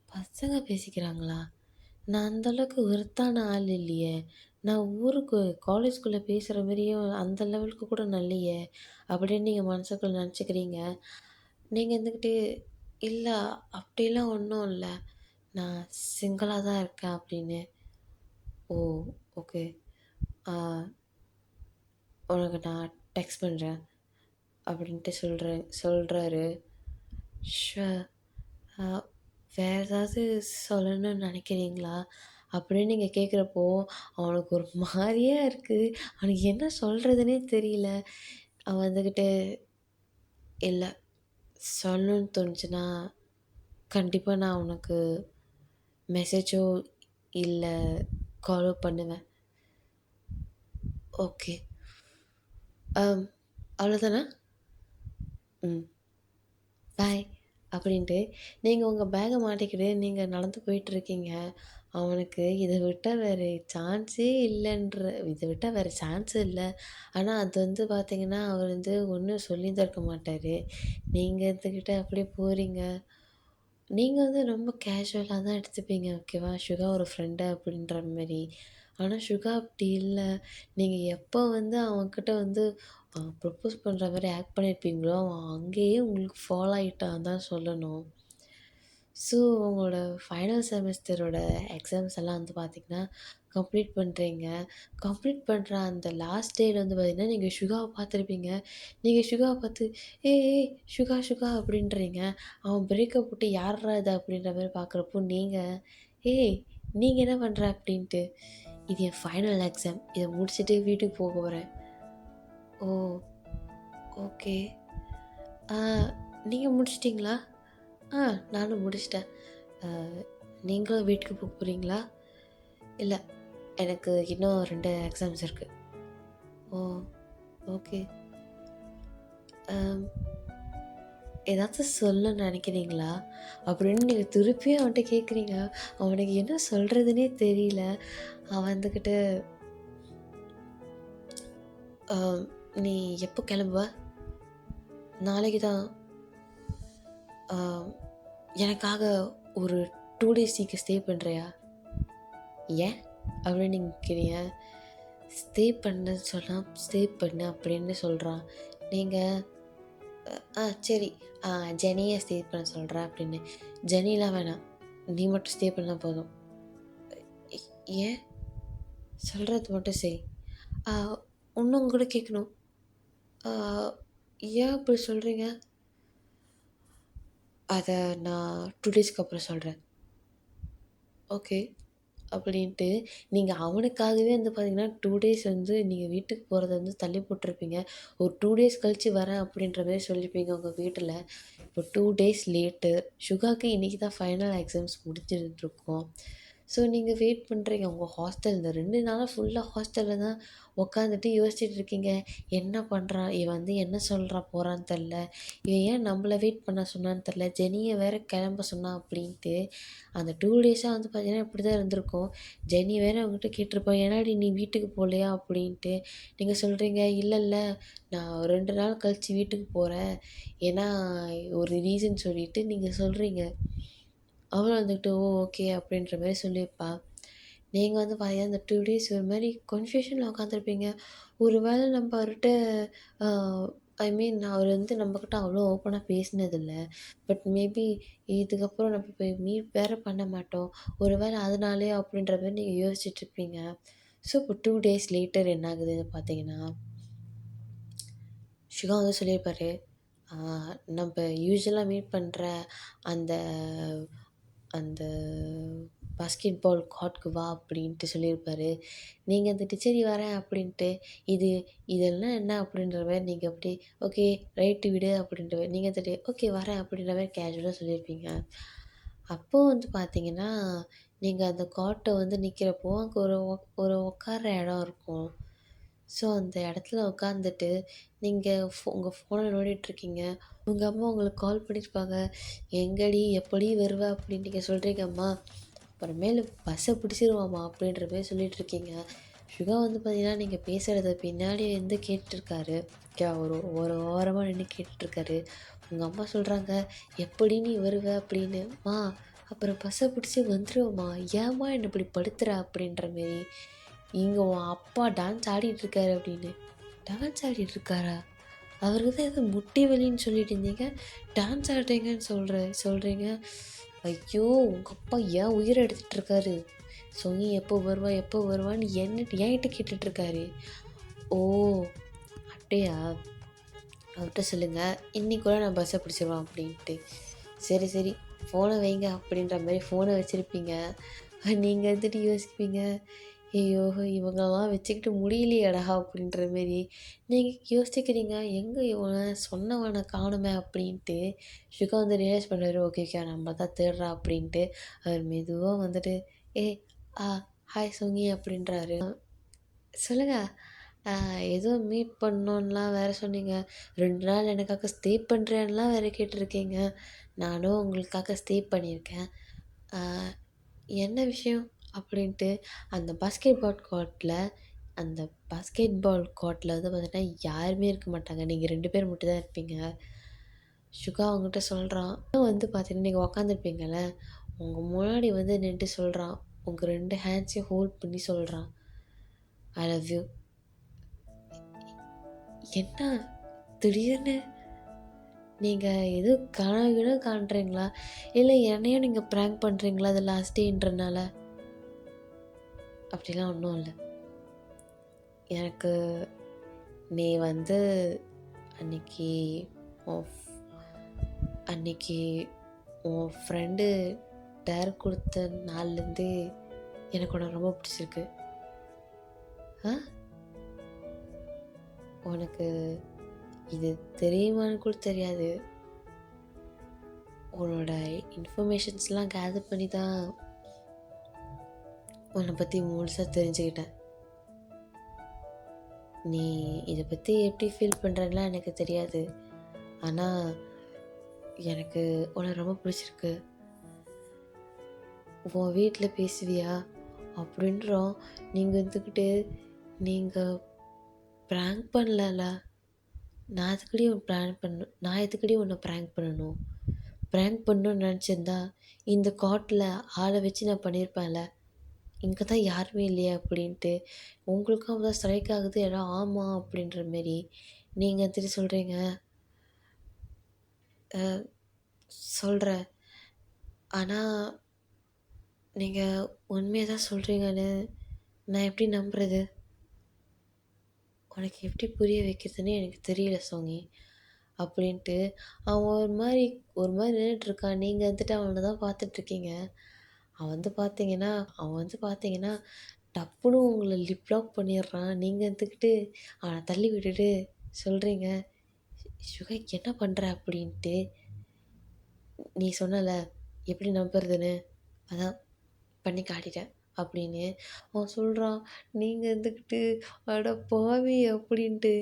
"பசங்க பேசிக்கிறாங்களா? நான் அந்த அளவுக்கு ஒர்த்தான ஆள் இல்லையே. நான் காலேஜ்குள்ளே பேசுகிற மாரியும் அந்த லெவலுக்கு கூட நான் இல்லையே." அப்படின்னு நீங்கள் மனசுக்குள்ள நெனச்சுக்கிறீங்க. நீங்க இருந்துக்கிட்டு, "இல்ல அப்படிலாம் ஒன்றும் இல்ல. நான் சிங்கிளா தான் இருக்கேன்." அப்படின்னு. "ஓ! ஓகே. ஆ உனக்கு நான் டெக்ஸ்ட் பண்ணுறேன்." அப்படின்ட்டு சொல்கிறாரு. ஷூர். வேற ஏதாவது சொல்லணும்னு நினைக்கிறீங்களா? அப்படின்னு நீங்க கேட்குறப்போ, அவனுக்கு ஒரு மாரியா இருக்கு. அவனுக்கு என்ன சொல்றதுன்னே தெரியல. அவன் வந்துக்கிட்டு, "இல்ல சொல்லணும்னு தோணுச்சுன்னா, கண்டிப்பா நான் உனக்கு மெசேஜோ இல்ல காலோ பண்ணுவேன்." ஓகே. அம் அவ்வளோதானா? ம். பாய் அப்படின்ட்டு நீங்க உங்க பேக்க மாட்டிக்கிட்டு நீங்க நடந்து போயிட்டுருக்கீங்க. அவனுக்கு இத விட்டா வேறு சான்ஸே இல்லன்ற இத விட்டா வேறு சான்ஸ் இல்ல. ஆனா அது வந்து பார்த்தீங்கன்னா, அவர் வந்து ஒண்ணும் சொல்லியிருந்திருக்க மாட்டாரு. நீங்க இருந்துக்கிட்டு அப்படியே போறீங்க. நீங்க வந்து ரொம்ப கேஷுவலா தான் எடுத்துப்பீங்க ஓகேவா? சுகா ஒரு ஃப்ரெண்டு அப்படின்ற மாரி. ஆனா சுகா அப்படி இல்ல. நீங்க எப்போ வந்து அவன்கிட்ட வந்து ப்ரப்போஸ் பண்ற மாரி ஆக்ட் பண்ணியிருப்பீங்களோ, அவன் அங்கேயே உங்களுக்கு ஃபாலோ ஆயிட்டான்னு தான் சொல்லணும். ஸோ உங்களோட ஃபைனல் செமஸ்டரோட எக்ஸாம்ஸ் எல்லாம் வந்து பார்த்தீங்கன்னா, கம்ப்ளீட் பண்ணுறீங்க. கம்ப்ளீட் பண்ற அந்த லாஸ்ட் டேல வந்து பார்த்தீங்கன்னா, நீங்க சுகாவ பார்த்துருப்பீங்க. நீங்க சுகாவ பார்த்து, "ஏய் ஏய் சுகா சுகா" அப்படின்றீங்க. அவன் பிரேக்கப் விட்டு "யார்றா இது?" அப்படின்ற மாரி பார்க்குறப்போ, நீங்க, "ஏய் நீங்க என்ன பண்ற?" அப்படின்ட்டு. "இது என் ஃபைனல் எக்ஸாம். இத முடிச்சுட்டு வீட்டுக்கு போக போறேன்." "ஓ! ஓகே. ஆ நீங்க முடிச்சுட்டீங்களா?" "ஆ நானும் முடிச்சுட்டேன்." "அ நீங்களும் வீட்டுக்கு போறீங்களா?" "இல்ல. எனக்கு இன்னும் 2 எக்ஸாம்ஸ் இருக்கு." "ஓ! ஓகே. அம் ஏதாச்சும் சொல்ல நினைக்கிறீங்களா?" அப்படின்னு நீங்க திருப்பியும் அவன்ட்ட கேட்குறீங்க. அவனுக்கு என்ன சொல்றதுன்னே தெரியல. அவன் வந்துக்கிட்டு, "அ நீ எப்போ கிளம்புவ?" "நாளைக்கு தான்." "அ எனக்காக ஒரு 2 டேஸ் இங்க ஸ்டே பண்றியா?" "ஏன்?" அப்படின்னு நீங்க கேட்கிறீங்க. "ஸ்டே பண்ணேன்னு சொன்னா, ஸ்டே பண்ணு" அப்படின்னு சொல்றான். நீங்க சரி. ஆ ஜெனிய ஸ்டே பண்ண சொல்றேன் அப்படின்னு. ஜெனிலாம் வேணாம். நீ மட்டும் ஸ்டே பண்ணா போதும். எ ஏன்? சொல்றது மட்டும் செய். ஆ இன்னும் கூட கேட்கணும். ஆ ஏன் அப்படி சொல்றீங்க? அத நான் 2 டேஸ்க்கு அப்புறம் சொல்றேன். ஓகே. அப்படின்ட்டு நீங்க அவனுக்காகவே வந்து பார்த்தீங்கன்னா, 2 டேஸ் வந்து நீங்க வீட்டுக்கு போறத வந்து தள்ளி போட்டுருப்பீங்க. ஒரு 2 டேஸ் கழிச்சு வரேன் அப்படின்ற மாரி சொல்லியிருப்பீங்க உங்க வீட்ல. இப்போ 2 டேஸ் லேட்டு. சுகாக்கு இன்னைக்கு தான் ஃபைனல் எக்ஸாம்ஸ் முடிஞ்சிருக்கும். ஸோ நீங்க வெயிட் பண்றீங்க. உங்க ஹாஸ்டல் இந்த 2 நாளா ஃபுல்லா ஹாஸ்டல்ல தான் உட்காந்துட்டு யோசிச்சுட்டு இருக்கீங்க. என்ன பண்றான்? இவன் வந்து என்ன சொல்றான் போறான்னு தெர்ல. இவன் ஏன் நம்மள வெயிட் பண்ண சொன்னான்னு தெர்ல. ஜெனிய வேற கிளம்ப சொன்னான் அப்படின்ட்டு. அந்த 2 டேஸா வந்து பார்த்தீங்கன்னா, இப்படி தான் இருந்திருக்கும். ஜெனி வேற அவங்ககிட்ட கேட்டிருப்பா, "ஏன்டி நீ வீட்டுக்கு போலையா?" அப்படின்ட்டு. நீங்க சொல்றீங்க, "இல்ல, இல்ல. நான் 2 நாள் கழிச்சு வீட்டுக்கு போறேன்." ஏன்னா ஒரு ரீசன் சொல்லிட்டு நீங்க சொல்றீங்க. அவளும் வந்துட்டு, "ஓ! ஓகே." அப்படின்ற மாரி சொல்லியிருப்பா. நீங்க வந்து பார்த்தீங்கன்னா, இந்த 2 டேஸ் ஒரு மாரி கன்ஃப்யூஷன்ல உட்காந்துருப்பீங்க. ஒரு வேளை நம்ம அவர்ட்ட அ ஐ மீன் அவர் வந்து நம்மகிட்ட அவ்வளோ ஓப்பனா பேசினதில்ல. பட் மேபி இதுக்கப்புறம் நம்ம போய் மீட் வேற பண்ண மாட்டோம். ஒரு வேளை அதனாலயோ அப்படின்ற மாரி நீங்க யோசிச்சுட்ருப்பீங்க. ஸோ இப்போ 2 டேஸ் லேட்டர் என்ன ஆகுதுன்னு பார்த்தீங்கன்னா, சிவா வந்து சொல்லியிருப்பாரு, "ஆ நம்ப யூசுவலா மீட் பண்ற அந்த அந்த பாஸ்கெட் பால் கார்ட்க்கு வா" அப்படின்ட்டு சொல்லியிருப்பாரு. நீங்க வந்துட்டு, "சரி வரேன்" அப்படின்ட்டு, இது இதெல்லாம் என்ன அப்படின்ற மாரி நீங்க அப்படியே, "ஓகே ரைட்டு விடு" அப்படின்ற மாரி நீங்க வந்துட்டு, "ஓகே வரேன்" அப்படின்ற மாரி கேஷுவலா சொல்லியிருப்பீங்க. அப்போ வந்து பார்த்தீங்கன்னா, நீங்க அந்த கார்ட்ட வந்து நிக்கிறப்போ, அங்க ஒரு உட்கார்ற இடம் இருக்கும். ஸோ அந்த இடத்துல உட்காந்துட்டு, நீங்க உங்க ஃபோன நோண்டிட்டுருக்கீங்க. உங்க அம்மா உங்களுக்கு கால் பண்ணியிருப்பாங்க. "எங்கடி? எப்படி வருவ?" அப்படின்னு நீங்க சொல்றீங்க, "அம்மா அப்புறமேலு பஸ்ஸ பிடிச்சிருவாம்மா" அப்படின்ற மாரி சொல்லிட்டுருக்கீங்க. சுகா வந்து பார்த்தீங்கன்னா, நீங்க பேசுறத பின்னாடி இருந்து கேட்டுருக்காரு. ஒரு ஒரு ஓரமா நின்னு கேட்டுட்ருக்காரு. உங்க அம்மா சொல்றாங்க, "எப்படி நீ வருவ?" அப்படின்னு. "ம்மா அப்புறம் பஸ்ஸ பிடிச்சு வந்துருவேம்மா. ஏம்மா என்ன இப்படி படுத்துற?" அப்படின்ற மாரி. "இங்க உன் அப்பா டான்ஸ் ஆடிட்டுருக்காரு" அப்படின்னு. டான்ஸ் ஆடிட்டுருக்காரா? அவருக்கு தான் ஏதோ முட்டி வலின்னு சொல்லிட்டு இருந்தீங்க. டான்ஸ் ஆடுறீங்கன்னு சொல்றீங்க. ஐயோ! உங்க அப்பா என் உயிர எடுத்துட்டுருக்காரு. "சொன்னி எப்போ வருவா? எப்போ வருவான்னு" என்கிட்ட கேட்டுட்ருக்காரு. "ஓ! அப்படியா? அவர்ட்ட சொல்லுங்க. இன்னைக்கு கூட நான் பஸ்ஸ பிடிச்சிருவேன்" அப்படின்ட்டு. "சரி, சரி. ஃபோனை வைங்க அப்படின்ற மாதிரி ஃபோனை வச்சுருப்பீங்க. நீங்கள் வந்துட்டு யோசிப்பீங்க, ஐயோ இவங்களெல்லாம் வச்சுக்கிட்டு முடியலையேடா அப்படின்ற மாரி நீங்கள் யோசிக்கிறீங்க, எங்கே இவனை சொன்னவனை காணுமே அப்படின்ட்டு. சுகா வந்து ரியலைஸ் பண்ணுவார், ஓகே ஓகே நம்ம தான் தேடுறா அப்படின்ட்டு. அவர் மெதுவாக வந்துட்டு ஏ ஆ ஹாய் சுங்கி அப்படின்றாரு. சொல்லுங்க. ஏதோ மீட் பண்ணோன்லாம் வேறு சொன்னீங்க. 2 நாள் எனக்காக ஸ்டே பண்ணுறேன்லாம் வேறு கேட்டிருக்கீங்க. நானும் உங்களுக்காக ஸ்டே பண்ணியிருக்கேன். அ என்ன விஷயம்? அப்படின்ட்டு அந்த அந்த பாஸ்கெட் பால் கோர்ட்ல வந்து பார்த்தீங்கன்னா, யாருமே இருக்க மாட்டாங்க. நீங்க 2 பேர் மட்டும் தான் இருப்பீங்க. சுகா அவங்ககிட்ட சொல்றான். வந்து பார்த்தீங்கன்னா, நீங்க உக்காந்துருப்பீங்கல்ல, உங்க முன்னாடி வந்து நின்னுட்டு சொல்றான். உங்க 2 ஹேண்ட்ஸையும் ஹோல்ட் பண்ணி சொல்றான். I love you. என்ன திடீர்னு நீங்க எதுவும் கனவு கினவு காண்றீங்களா? இல்ல என்னையும் நீங்க பிராங்க் பண்றீங்களா? அது லாஸ்ட் டேன்றனால? அப்படிலாம் ஒண்ணும் இல்ல. எனக்கு நீ வந்து அன்னைக்கு உன் அன்னைக்கு உன் ஃப்ரெண்டு டேர் கொடுத்த நாள்லேருந்து எனக்கு உன்னை ரொம்ப பிடிச்சிருக்கு. ஆ உனக்கு இது தெரியுமான்னு கூட தெரியாது. உன்னோட இன்ஃபர்மேஷன்ஸ்லாம் கேதர் பண்ணி தான் உன்னை பற்றி முழுசாக தெரிஞ்சுக்கிட்டேன். நீ இதை பற்றி எப்படி ஃபீல் பண்ணுறேன்லாம் எனக்கு தெரியாது. ஆனால் எனக்கு உன்னை ரொம்ப பிடிச்சிருக்கு. உன் வீட்டில் பேசுவியா அப்படின்றோம். நீங்கள் வந்துக்கிட்டு நீங்கள் ப்ராங்க் பண்ணலல. நான் எதுக்கடி உன்னை ப்ராங்க் பண்ணணும்? ப்ராங்க் பண்ணணும்னு நினச்சிருந்தா இந்த காட்டில் ஆளை வச்சு நான் பண்ணியிருப்பேன்ல. இங்கே தான் யாருமே இல்லையே அப்படின்ட்டு. உங்களுக்கும் அப்போ தான் ஸ்ட்ரைக் ஆகுது. எல்லாம் ஆமாம் அப்படின்ற மாரி நீங்கள் வந்துட்டு சொல்கிறீங்க. சொல்கிறேன். ஆனால் நீங்கள் உண்மையை தான் சொல்கிறீங்கன்னு நான் எப்படி நம்புறது? உனக்கு எப்படி புரிய வைக்கிறதுன்னு எனக்கு தெரியல சோனி அப்படின்ட்டு. அவன் ஒரு மாதிரி நின்றுட்டுருக்கான். நீங்கள் வந்துட்டு அவனை தான் பார்த்துட்ருக்கீங்க. அவன் வந்து பார்த்தீங்கன்னா டப்புன்னு உங்களை லிப் லாக் பண்ணிடுறான். நீங்கள் வந்துக்கிட்டு அவனை தள்ளி விட்டுட்டு சொல்கிறீங்க, சுகா என்ன பண்ணுற அப்படின்ட்டு. நீ சொன்னல எப்படி நம்புறதுன்னு, அதான் பண்ணி காட்டிட்டேன் அப்படின்னு அவன் சொல்கிறான். நீங்கள் இருந்துக்கிட்டு அட பாவி அப்படின்ட்டு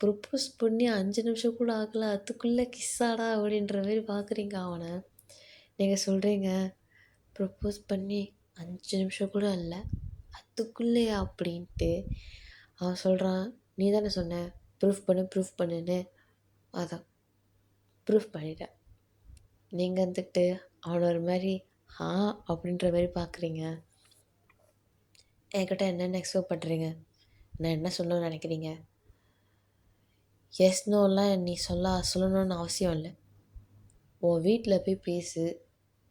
ப்ரொப்போஸ் பண்ணி 5 நிமிஷம் கூட ஆகலை, அதுக்குள்ளே கிஸ்ஸாடா அப்படின்ற மாரி பார்க்குறீங்க அவனை. நீங்கள் சொல்கிறீங்க, ப்ரொப்போஸ் பண்ணி 5 நிமிஷம் கூட இல்லை, அதுக்குள்ளேயா அப்படின்ட்டு. அவன் சொல்கிறான், நீ தானே சொன்ன ப்ரூஃப் பண்ணுன்னு. அதான் ப்ரூஃப் பண்ணிட்டேன். நீங்கள் வந்துட்டு அவனை ஒரு மாதிரி ஆ அப்படின்ற மாதிரி பார்க்குறீங்க. என்கிட்ட என்னென்ன எக்ஸ்பெக்ட் பண்ணுறீங்க? நான் என்ன சொல்லணும்னு நினைக்கிறீங்க? எஸ் நோலாம் நீ சொல்லணும்னு அவசியம் இல்லை. உன் வீட்டில் போய் பேசு.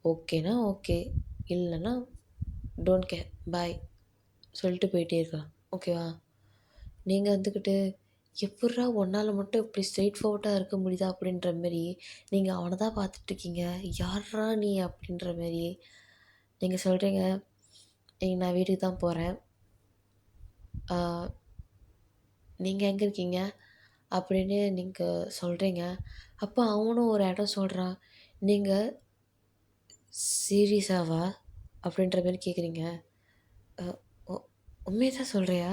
ஓகேனா ஓகே, இல்லைன்னா டோன்ட் கேர், பாய் சொல்லிட்டு போயிட்டே இருக்கலாம். ஓகேவா? நீங்கள் வந்துக்கிட்டு எப்புட்றா உன்னால் மட்டும் இப்படி ஸ்ட்ரெயிட் ஃபார்வர்டாக இருக்க முடியுதா அப்படின்ற மாரி நீங்கள் அவனை தான் பார்த்துட்ருக்கீங்க. யார்ரா நீ அப்படின்ற மாரி நீங்கள் சொல்கிறீங்க, நான் வீட்டுக்கு தான் போகிறேன், நீங்கள் எங்கே இருக்கீங்க அப்படின்னு நீங்கள் சொல்கிறீங்க. அப்போ அவனும் ஒரு இடம் சொல்கிறான். நீங்கள் சீரியஸாவா அப்படின்ற மாரி கேட்குறீங்க. உண்மையை தான் சொல்கிறியா?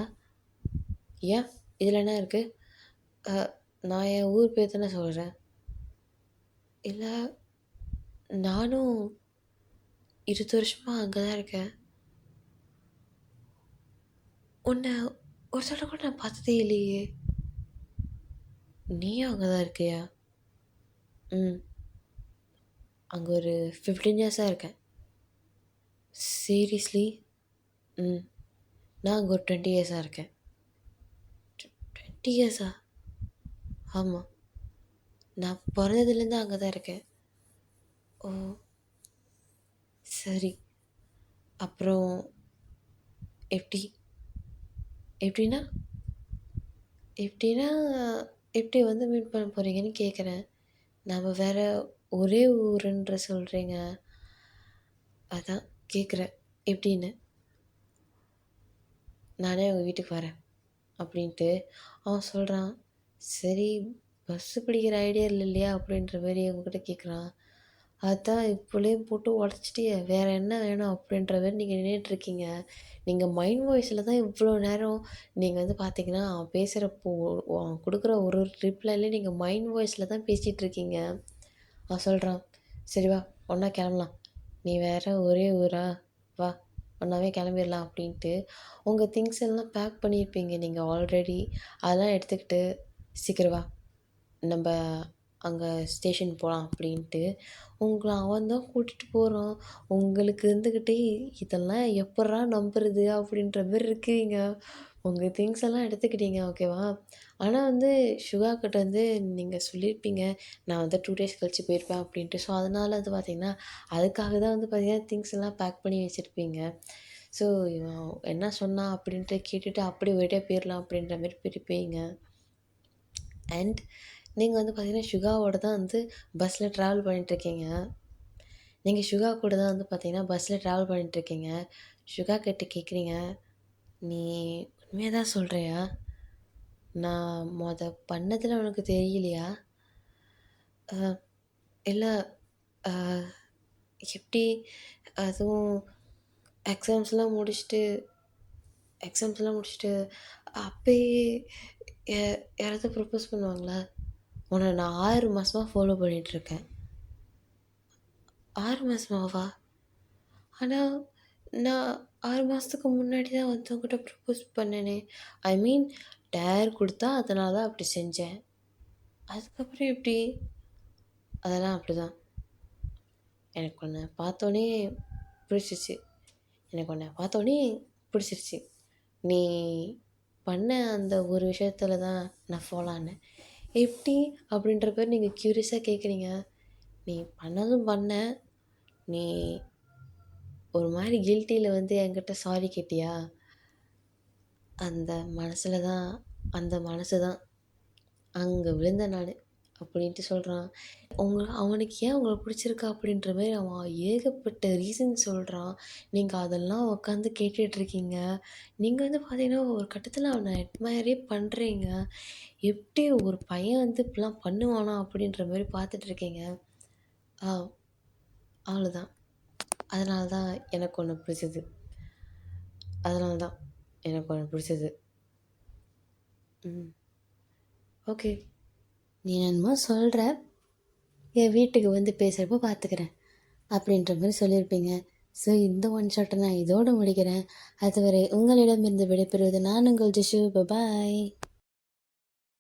ஏன் இதில் என்ன இருக்குது? நான் என் ஊர் பேர் தானே சொல்கிறேன். இல்லை, நானும் 20 வருஷமாக அங்கே தான் இருக்கேன். உன்னை ஒரு தடவை கூட நான் பார்த்ததே இல்லையே. நீயும் அங்கே தான் இருக்கியா? ம், அங்கே ஒரு 15 இயர்ஸாக இருக்கேன். சீரியஸ்லி? ம், நான் அங்கே ஒரு 20 இயர்ஸாக இருக்கேன். 20 இயர்ஸா? ஆமாம், நான் பிறந்ததுலேருந்து அங்கே தான் இருக்கேன். ஓ சரி. அப்புறம் எப்படி எப்படின்னா எப்படின்னா எப்படி வந்து மீட் பண்ண போகிறீங்கன்னு கேட்குறேன். நம்ம வேறு ஒரே ஊருன்ற சொல்கிறீங்க. அதான் கேட்குறேன் எப்படின்னு. நானே உங்கள் வீட்டுக்கு வரேன் அப்படின்ட்டு அவன் சொல்கிறான். சரி, பஸ்ஸு பிடிக்கிற ஐடியா இல்லையா அப்படின்ற மாரி உங்ககிட்ட கேட்குறான். அதான் இப்போலேயும் போட்டு உடச்சிட்டியே, வேறு என்ன வேணும் அப்படின்ற மாரி நீங்கள் நின்றுட்டுருக்கீங்க. நீங்கள் மைண்ட் வாய்ஸில் தான் இவ்வளோ நேரம் நீங்கள் வந்து பார்த்தீங்கன்னா, அவன் பேசுகிறப்போ அவன் கொடுக்குற ஒரு ஒரு ரிப்ளைலையும் நீங்கள் மைண்ட் வாய்ஸில் தான் பேசிகிட்டு இருக்கீங்க. அவன் சொல்கிறான், சரி வா ஒன்றா கிளம்பலாம். நீ வேற ஒரே ஊரா? வா ஒன்றாவே கிளம்பிடலாம் அப்படின்ட்டு உங்கள் திங்ஸ் எல்லாம் பேக் பண்ணியிருப்பீங்க நீங்கள் ஆல்ரெடி. அதெல்லாம் எடுத்துக்கிட்டு சீக்கிரம் வா நம்ம அங்கே ஸ்டேஷன் போகலாம் அப்படின்ட்டு உங்கள அவன் தான் கூட்டிகிட்டு போகிறான். உங்களுக்கு இருந்துக்கிட்டே இதெல்லாம் எப்புட்றா நம்புறது அப்படின்ற மாரி இருக்கீங்க. உங்கள் திங்ஸ் எல்லாம் எடுத்துக்கிட்டீங்க ஓகேவா. ஆனால் வந்து சுகா கிட்ட வந்து நீங்கள் சொல்லியிருப்பீங்க, நான் வந்து 2 டேஸ் கழிச்சு போயிருப்பேன் அப்படின்ட்டு. ஸோ அதனால் வந்து பார்த்தீங்கன்னா, அதுக்காக தான் வந்து பார்த்தீங்கன்னா திங்ஸ் எல்லாம் பேக் பண்ணி வச்சுருப்பீங்க. ஸோ இவன் என்ன சொன்னான் அப்படின்ட்டு கேட்டுட்டு அப்படியே ஒரேடியா போயிரலாம் அப்படின்ற மாரி போயிருப்பீங்க. அண்ட் நீங்கள் வந்து பார்த்தீங்கன்னா, சுகாவோட தான் வந்து பஸ்ஸில் ட்ராவல் பண்ணிட்டுருக்கீங்க. நீங்கள் சுகா கூட தான் வந்து பார்த்தீங்கன்னா, பஸ்ஸில் ட்ராவல் பண்ணிட்டுருக்கீங்க. சுகா கிட்ட கேட்குறீங்க, "நீ உண்மையா தான் சொல்றியா? நான் பண்ணதில உனக்கு தெரியலையா?" "அ இல்ல அ எப்படி அதுவும் எக்ஸாம்ஸ்லாம் முடிச்சுட்டு எக்ஸாம்ஸ்லாம் முடிச்சுட்டு அப்பயே ய யாராவது ப்ரப்போஸ் பண்ணுவாங்களா? உன்ன நான் 6 மாசமா ஃபாலோ பண்ணிட்டுருக்கேன்." 6 மாசமாவா? ஆனா, நான் 6 மாசத்துக்கு முன்னாடி தான் வந்து உன்கிட்ட ப்ரப்போஸ் பண்ணேனே! ஐ மீன் டேர் குடுத்தா அதனால தான் அப்படி செஞ்சேன். அதுக்கப்புறம் எப்படி? அதெல்லாம் அப்படிதான். எனக்கு உன்ன பார்த்தோனே பிடிச்சிருச்சு. எனக்கு உன்ன பார்த்தோனே பிடிச்சிருச்சு. நீ பண்ண அந்த ஒரு விஷயத்துல தான் நான் ஃபாலோ ஆனேன். எப்படி? அப்படின்ற மாரி நீங்க க்யூரியஸா கேட்குறீங்க. நீ பண்ணதும் பண்ண. நீ ஒரு மாரி கில்ட்டில வந்து என்கிட்ட சாரி கேட்டியா? அந்த மனசுல தான் அந்த மனசு தான் அங்க விழுந்தேன் நானு அப்படின்ட்டு சொல்கிறான். அவனுக்கு ஏன் உங்கள பிடிச்சிருக்கு அப்படின்ற மாரி அவன் ஏகப்பட்ட ரீசன் சொல்கிறான். நீங்க அதெல்லாம் உட்காந்து கேட்டுட்ருக்கீங்க. நீங்க வந்து பார்த்தீங்கன்னா, ஒரு கட்டத்தில அவன அட்மையரே பண்றீங்க. எப்படி ஒரு பையன் வந்து இப்படிலாம் பண்ணுவானா? அப்படின்ற மாரி பார்த்துட்ருக்கீங்க. ஆ அவ்வளோதான். அதனால தான் எனக்கு உன்ன பிடிச்சது. அதனால தான் எனக்கு உன்ன பிடிச்சது. ம். ஓகே. நீ என்னமோ சொல்ற. என் வீட்டுக்கு வந்து பேசுகிறப்போ பார்த்துக்கிறேன் அப்படின்ற மாதிரி சொல்லியிருப்பீங்க. ஸோ இந்த ஒன் ஷாட்டை நான் இதோடு முடிக்கிறேன். அதுவரை உங்களிடமிருந்து விடைபெறுவது நான் உங்கள் ஜிஷு. பபாய்.